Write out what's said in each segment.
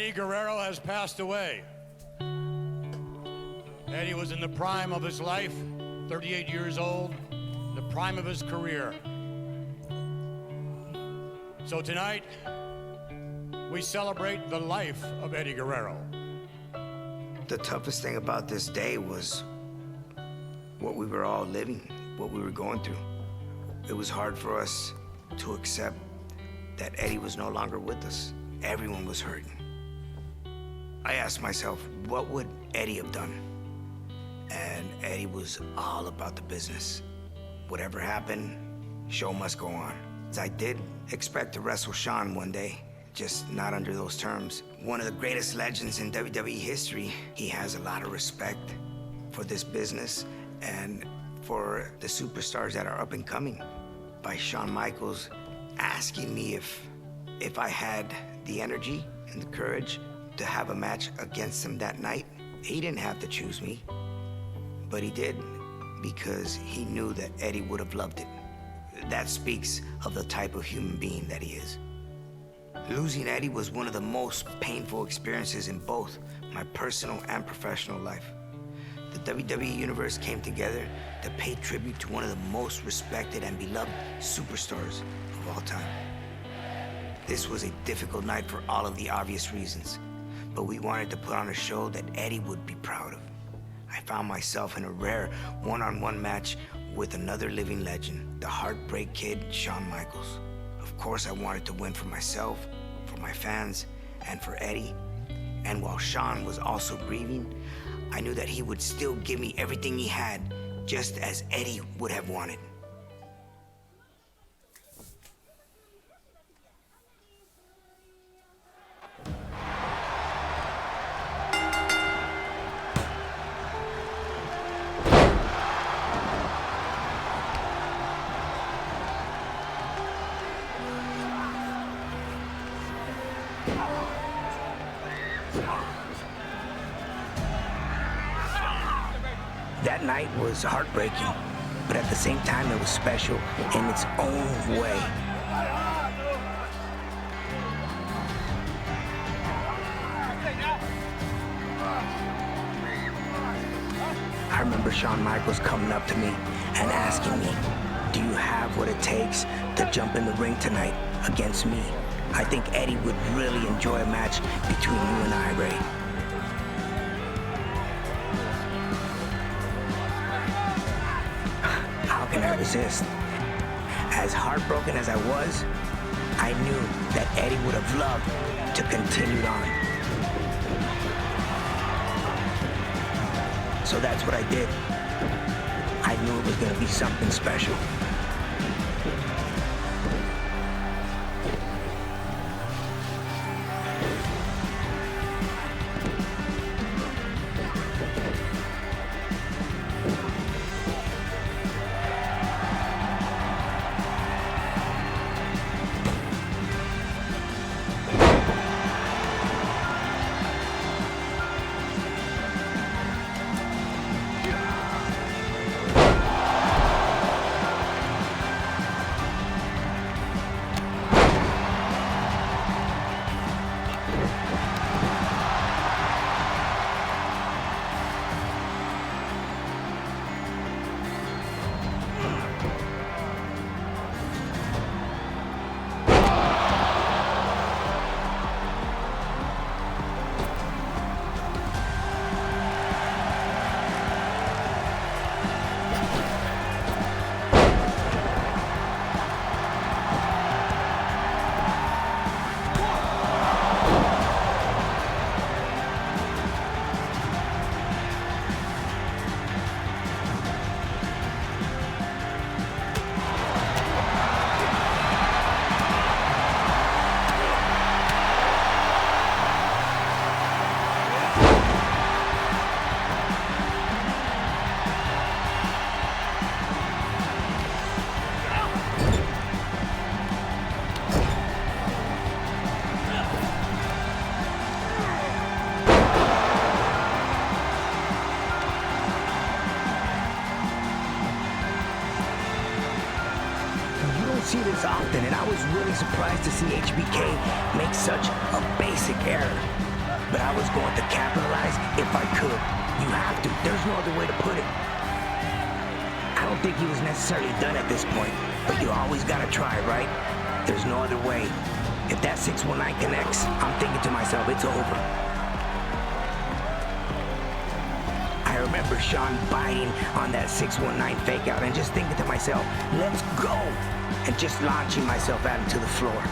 Eddie Guerrero has passed away. Eddie was in the prime of his life, 38 years old, the prime of his career. So tonight, we celebrate the life of Eddie Guerrero. The toughest thing about this day was what we were all living, what we were going through. It was hard for us to accept that Eddie was no longer with us. Everyone was hurting. I asked myself, what would Eddie have done? And Eddie was all about the business. Whatever happened, show must go on. I did expect to wrestle Shawn one day, just not under those terms. One of the greatest legends in WWE history. He has a lot of respect for this business and for the superstars that are up and coming. By Shawn Michaels asking me if I had the energy and the courage to have a match against him that night. He didn't have to choose me, but he did because he knew that Eddie would have loved it. That speaks of the type of human being that he is. Losing Eddie was one of the most painful experiences in both my personal and professional life. The WWE Universe came together to pay tribute to one of the most respected and beloved superstars of all time. This was a difficult night for all of the obvious reasons, but we wanted to put on a show that Eddie would be proud of. I found myself in a rare one-on-one match with another living legend, the Heartbreak Kid, Shawn Michaels. Of course, I wanted to win for myself, for my fans, and for Eddie. And while Shawn was also grieving, I knew that he would still give me everything he had, just as Eddie would have wanted. That night was heartbreaking, but at the same time it was special in its own way. I remember Shawn Michaels coming up to me and asking me, "Do you have what it takes to jump in the ring tonight against me? I think Eddie would really enjoy a match between you and I, Rey." How can I resist? As heartbroken as I was, I knew that Eddie would have loved to continue on. So that's what I did. I knew it was going to be something special. See this often, and I was really surprised to see HBK make such a basic error. but I was going to capitalize if I could. You have to. There's no other way to put it. I don't think he was necessarily done at this point, but you always gotta try, right? There's no other way. If that 619 connects, I'm thinking to myself, it's over. I remember Shawn biting on that 619 fake out and just thinking to myself, let's go, and just launching myself out into the floor.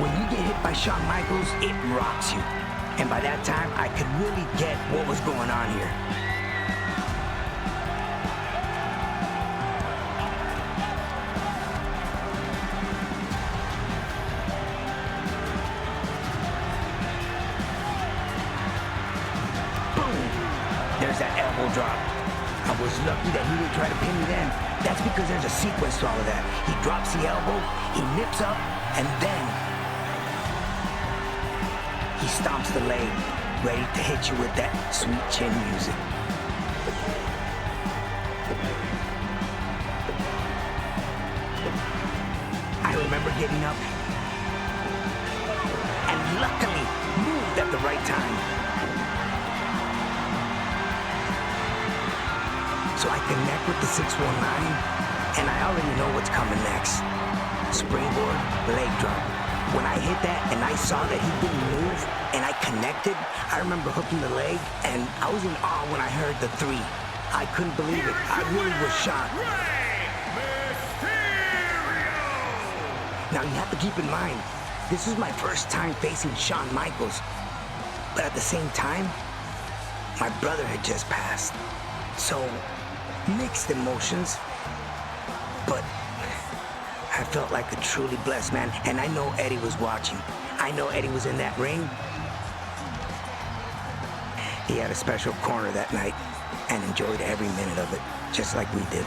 When you get hit by Shawn Michaels, it rocks you. And by that time, I could really get what was going on here. Boom! There's that elbow drop. I was lucky that he didn't try to pin me then. That's because there's a sequence to all of that. He drops the elbow, he nips up, and then he stomps the leg, ready to hit you with that sweet chin music. I remember getting up and luckily moved at the right time. So I connect with the 619, and I already know what's coming next. Springboard, leg drop. When I hit that and I saw that he didn't move and I connected, I remember hooking the leg and I was in awe when I heard the 3. I couldn't believe it. I really was shocked. Rey Mysterio! Now you have to keep in mind, this was my first time facing Shawn Michaels. But at the same time, my brother had just passed. So, mixed emotions, but I felt like a truly blessed man, and I know Eddie was watching. I know Eddie was in that ring. He had a special corner that night and enjoyed every minute of it, just like we did.